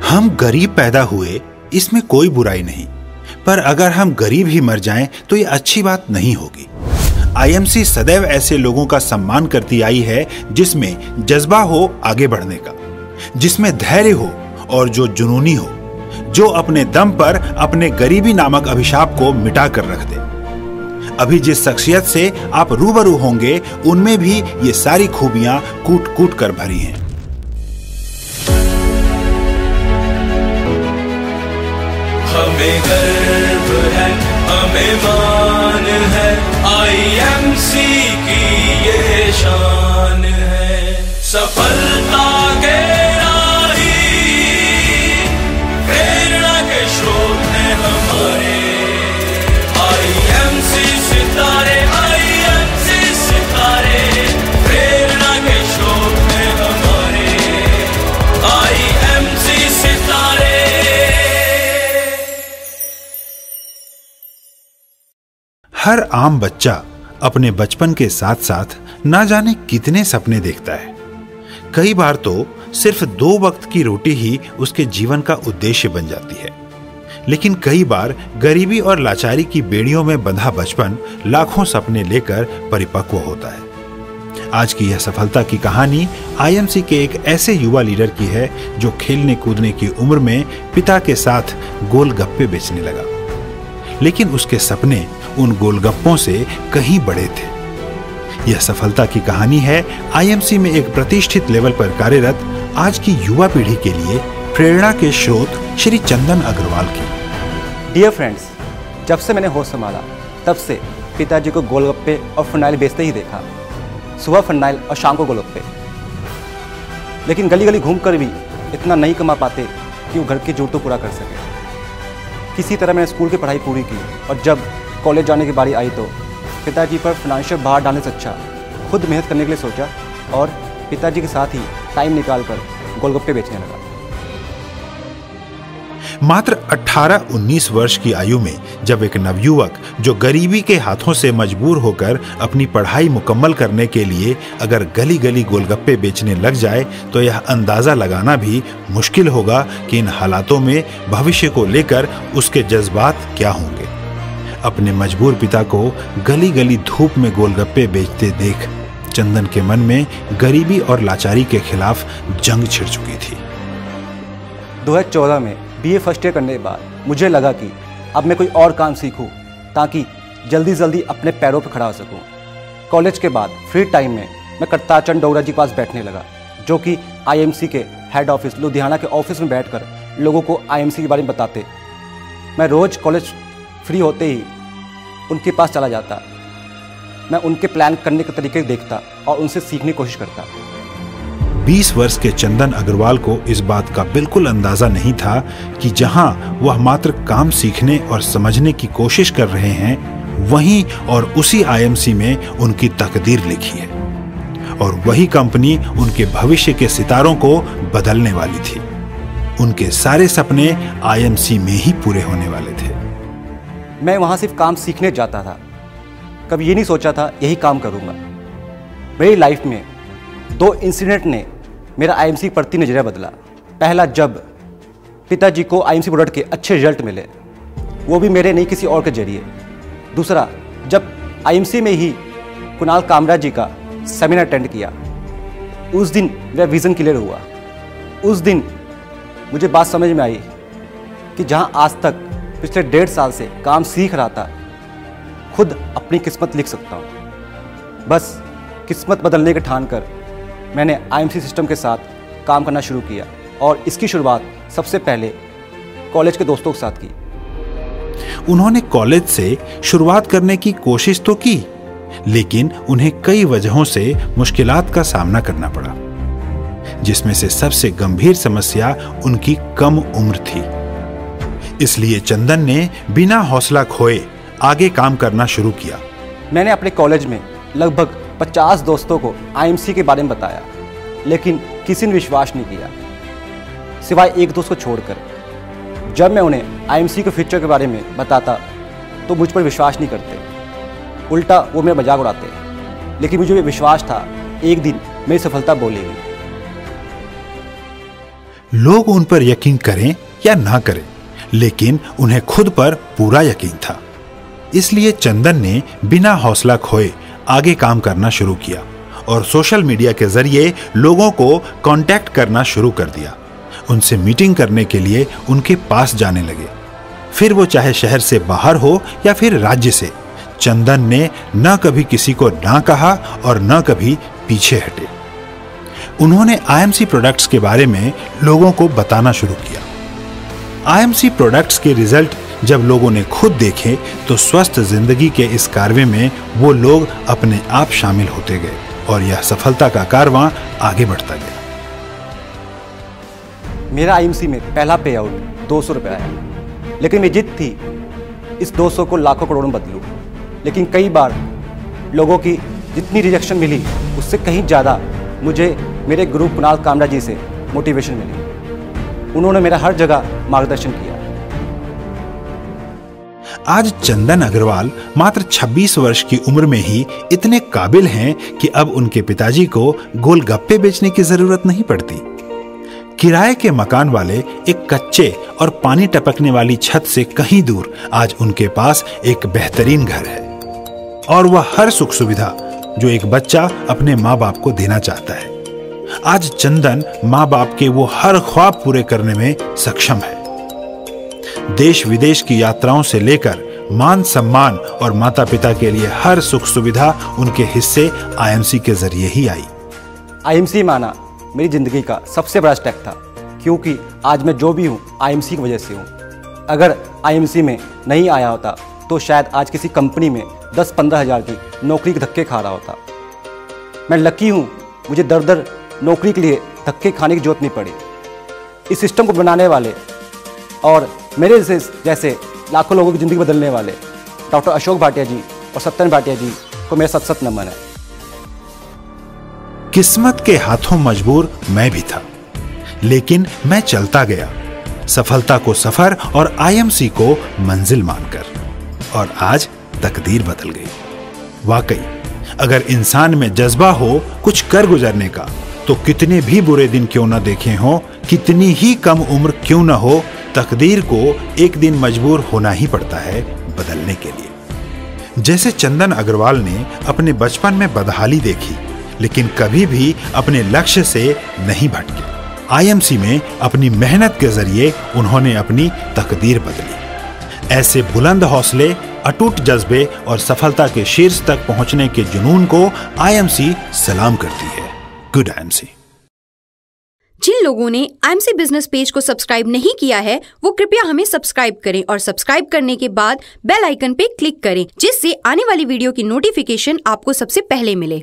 हम गरीब पैदा हुए, इसमें कोई बुराई नहीं, पर अगर हम गरीब ही मर जाएं तो ये अच्छी बात नहीं होगी। आईएमसी सदैव ऐसे लोगों का सम्मान करती आई है जिसमें जज्बा हो आगे बढ़ने का, जिसमें धैर्य हो और जो जुनूनी हो, जो अपने दम पर अपने गरीबी नामक अभिशाप को मिटा कर रख दे। अभी जिस शख्सियत से आप रूबरू होंगे उनमें भी ये सारी खूबियां कूट कूट कर भरी हैं। हमें गर्व है, हमें मान है, आईएमसी की ये शान है। सफलता के राही, प्रेरणा के स्रोत हैं हमारे आईएमसी सितारे, आईएमसी सितारे, प्रेरणा के स्रोत हैं हमारे आईएमसी सितारे। हर आम बच्चा अपने बचपन के साथ साथ ना जाने कितने सपने देखता है। कई बार तो सिर्फ 2 वक्त की रोटी ही उसके जीवन का उद्देश्य बन जाती है, लेकिन कई बार गरीबी और लाचारी की बेड़ियों में बंधा बचपन लाखों सपने लेकर परिपक्व होता है। आज की यह सफलता की कहानी आईएमसी के एक ऐसे युवा लीडर की है जो खेलने कूदने की उम्र में पिता के साथ गोलगप्पे बेचने लगा, लेकिन उसके सपने उन गोलगप्पों से कहीं बड़े थे। यह सफलता की कहानी है आईएमसी में एक प्रतिष्ठित लेवल पर कार्यरत आज की युवा पीढ़ी के लिए प्रेरणा के स्रोत श्री चंदन अग्रवाल की। डियर फ्रेंड्स, जब से मैंने होश संभाला तब से पिताजी को गोलगप्पे और फरनाइल बेचते ही देखा। सुबह फरनाइल और शाम को गोलगप्पे। लेकिन गली गली घूमकर भी इतना नहीं कमा पाते कि वो घर की जरूरत पूरा कर सके। किसी तरह मैंने स्कूल की पढ़ाई पूरी की और जब कॉलेज जाने की बारी आई तो पिताजी पर फाइनेंशियल भार डालने से अच्छा खुद मेहनत करने के लिए सोचा और पिताजी के साथ ही टाइम निकालकर गोलगप्पे बेचने लगा। मात्र 18-19 वर्ष की आयु में जब एक नवयुवक जो गरीबी के हाथों से मजबूर होकर अपनी पढ़ाई मुकम्मल करने के लिए अगर गली गली गोलगप्पे बेचने लग जाए तो यह अंदाजा लगाना भी मुश्किल होगा कि इन हालातों में भविष्य को लेकर उसके जज्बात क्या होंगे। अपने मजबूर पिता को गली गली धूप में गोलगप्पे बेचते देख चंदन के मन में गरीबी और लाचारी के खिलाफ जंग छिड़ चुकी थी। 2014 में बीए फर्स्ट ईयर करने के बाद मुझे लगा कि अब मैं कोई और काम सीखूं ताकि जल्दी जल्दी अपने पैरों पर खड़ा हो सकूं। कॉलेज के बाद फ्री टाइम में मैं करतार चंद डोगरा जी के पास बैठने लगा, जो कि आईएमसी के हेड ऑफिस लुधियाना के ऑफिस में बैठकर लोगों को आईएमसी के बारे में बताते। मैं रोज़ कॉलेज फ्री होते ही उनके पास चला जाता। मैं उनके प्लान करने के तरीके देखता और उनसे सीखने की कोशिश करता। 20 वर्ष के चंदन अग्रवाल को इस बात का बिल्कुल अंदाजा नहीं था कि जहां वह मात्र काम सीखने और समझने की कोशिश कर रहे हैं, वहीं और उसी आईएमसी में उनकी तकदीर लिखी है और वही कंपनी उनके भविष्य के सितारों को बदलने वाली थी। उनके सारे सपने आईएमसी में ही पूरे होने वाले थे। मैं वहाँ सिर्फ काम सीखने जाता था, कभी ये नहीं सोचा था यही काम करूँगा। मेरी लाइफ में 2 इंसिडेंट ने मेरा आईएमसी प्रति नजरिया बदला। पहला, जब पिताजी को आईएमसी प्रोडक्ट के अच्छे रिजल्ट मिले, वो भी मेरे नहीं किसी और के जरिए। दूसरा, जब आईएमसी में ही कुणाल कामरा जी का सेमिनार अटेंड किया, उस दिन वह विज़न क्लियर हुआ। उस दिन मुझे बात समझ में आई कि जहाँ आज तक पिछले 1.5 साल से काम सीख रहा था, खुद अपनी किस्मत लिख सकता हूँ। बस किस्मत बदलने के ठान कर मैंने आईएमसी सिस्टम के साथ काम करना शुरू किया और इसकी शुरुआत सबसे पहले कॉलेज के दोस्तों के साथ की। उन्होंने कॉलेज से शुरुआत करने की कोशिश तो की, लेकिन उन्हें कई वजहों से मुश्किलात का सामना करना पड़ा, जिसमें से सबसे गंभीर समस्या उनकी कम उम्र थी। इसलिए चंदन ने बिना हौसला खोए आगे काम करना शुरू किया। मैंने अपने कॉलेज में लगभग 50 दोस्तों को आईएमसी के बारे में बताया, लेकिन किसी ने विश्वास नहीं किया सिवाय एक दोस्त को छोड़कर। जब मैं उन्हें आईएमसी के फ्यूचर के बारे में बताता तो मुझ पर विश्वास नहीं करते, उल्टा वो मेरा मजाक उड़ाते। लेकिन मुझे विश्वास था एक दिन मेरी सफलता बोलेगी। लोग उन पर यकीन करें या ना करें, लेकिन उन्हें खुद पर पूरा यकीन था। इसलिए चंदन ने बिना हौसला खोए आगे काम करना शुरू किया और सोशल मीडिया के जरिए लोगों को कांटेक्ट करना शुरू कर दिया। उनसे मीटिंग करने के लिए उनके पास जाने लगे, फिर वो चाहे शहर से बाहर हो या फिर राज्य से। चंदन ने न कभी किसी को ना कहा और न कभी पीछे हटे। उन्होंने आईएमसी प्रोडक्ट्स के बारे में लोगों को बताना शुरू किया। आईएमसी प्रोडक्ट्स के रिजल्ट जब लोगों ने खुद देखे तो स्वस्थ जिंदगी के इस कार्य में वो लोग अपने आप शामिल होते गए और यह सफलता का कारवां आगे बढ़ता गया। मेरा आईएमसी में पहला पे आउट 200 रुपये आया, लेकिन मेरी जिद थी इस 200 को लाखों करोड़ों में बदलूं। लेकिन कई बार लोगों की जितनी रिजेक्शन मिली उससे कहीं ज़्यादा मुझे मेरे गुरु कुणाल कामरा जी से मोटिवेशन मिली। उन्होंने मेरा हर जगह मार्गदर्शन किया। आज चंदन अग्रवाल मात्र 26 वर्ष की उम्र में ही इतने काबिल हैं कि अब उनके पिताजी को गोलगप्पे बेचने की जरूरत नहीं पड़ती। किराए के मकान वाले एक कच्चे और पानी टपकने वाली छत से कहीं दूर आज उनके पास एक बेहतरीन घर है और वह हर सुख सुविधा जो एक बच्चा अपने माँ बाप को देना चाहता है। आज चंदन माँ बाप के वो हर ख्वाब पूरे करने में सक्षम है। देश विदेश की यात्राओं से लेकर मान सम्मान और माता पिता के लिए हर सुख सुविधा उनके हिस्से आईएमसी के जरिए ही आई। आईएमसी माना मेरी जिंदगी का सबसे बड़ा स्टेप था, क्योंकि आज मैं जो भी हूँ आईएमसी की वजह से हूँ। अगर आईएमसी में नहीं आया होता तो शायद आज किसी कंपनी में 10-15 हज़ार की नौकरी के धक्के खा रहा होता। मैं लकी हूँ, मुझे दर दर नौकरी के लिए धक्के खाने की जरूरत नहीं पड़ी। इस सिस्टम को बनाने वाले और मेरे जैसे लाखों लोगों की ज़िंदगी बदलने वाले डॉक्टर अशोक भाटिया जी और सत्यन भाटिया जी को मेरा सत नमन है। किस्मत के हाथों मजबूर मैं भी था, लेकिन मैं चलता गया, सफलता को सफर और आईएमसी को मंजिल मानकर, और आज तकदीर बदल गई। वाकई अगर इंसान में जज्बा हो कुछ कर गुजरने का, तो कितने भी बुरे दिन क्यों न देखे हों, कितनी ही कम उम्र क्यों न हो, तकदीर को एक दिन मजबूर होना ही पड़ता है बदलने के लिए। जैसे चंदन अग्रवाल ने अपने बचपन में बदहाली देखी, लेकिन कभी भी अपने लक्ष्य से नहीं भटके। आईएमसी में अपनी मेहनत के जरिए उन्होंने अपनी तकदीर बदली। ऐसे बुलंद हौसले, अटूट जज्बे और सफलता के शीर्ष तक पहुंचने के जुनून को आईएमसी सलाम करती है। Good IMC. जिन लोगों ने आईएमसी बिजनेस पेज को सब्सक्राइब नहीं किया है वो कृपया हमें सब्सक्राइब करें और सब्सक्राइब करने के बाद बेल आइकन पे क्लिक करें, जिससे आने वाली वीडियो की नोटिफिकेशन आपको सबसे पहले मिले।